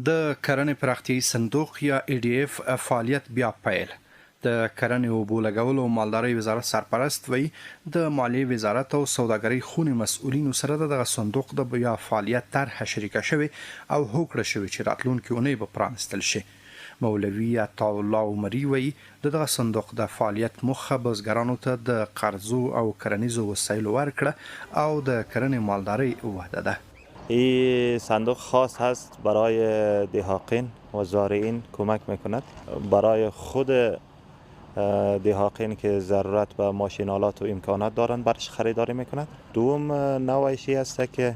د کرنې پراختیایي صندوق یا EDF فعالیت بیا پیل. د کرنې او اوبو لګولو او مالدارۍ وزارت سرپرست وایي د مالیې وزارت او سوداګرۍ خونې مسؤلینو سره دغه صندوق د بیا فعالیت طرحه شریکه شوې او هوکړه شوې چې راتلونکې اونۍ به پرانستل شي. مولوي عطاالله عمري وایي دغه صندوق د فعالیت موخه بزګرانو ته د قرضو او کرنیزو وسایلو ورکړه او د کرنې مالدارۍ وده ده. این صندوق خاص هست برای دهاقین و زارعین کمک میکند. برای خود دهاقین که ضرورت به ماشینالات و امکانات دارند برش خریداری میکند. دوم نوعیشی است که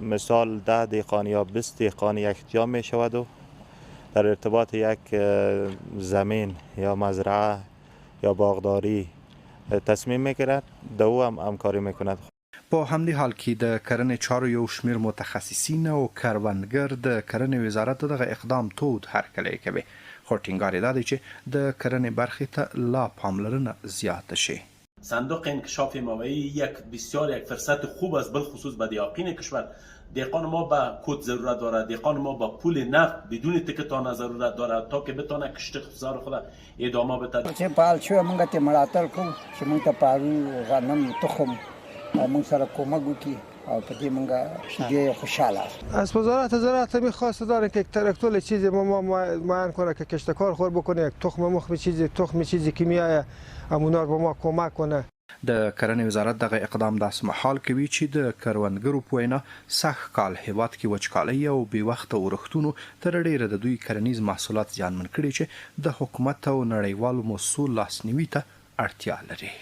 مثال 10 دهقان یا 20 دهقان یک جا می شود و در ارتباط یک زمین یا مزرعه یا باغداری تصمیم میگیرد دو هم همکاری میکند. په همدې حال کې د کرنې چارو یو شمیر متخصصین او کروندګر د کرنې وزارت دغه اقدام تود هرکلی کوي، خو ټینګار یې دا دی چې د کرنې برخې ته لا پاملرنه زیاته شي. صندوق انکشاف ماویی یک فرصت خوب است، بالخصوص به دهاقین کشور. دهقان ما به کود ضرورت دارد، دهقان ما به پول نقد بدون تکتانه ضرورت دارد تا که بتونه کشت خزار خود ادامه بده. چې فعال شو موږ ته ملاتړ کوو چې موږ ته پارو غنم تخم موږ سره کمک وکړي او په دې موږ ډېر خوشحاله از وزارت زراعت می‌خواست داره که یک تراکتور چیزی ما معین کنه که کشتکار خور بکنه، یک تخم مخم چیزی کیمیایی امونار به ما کمک کنه. د کرنې وزارت دغه اقدام داسې مهال کوي چې د کروندګرو په وینا سږ کال هیواد کې وچکالۍ او بې وخته اورښتونو تر ډیره د دوی کرنیز محصولات زیانمن کړي چې د حکومت او نړیوالو مسؤل لاسنیوي ته اړتیا لري.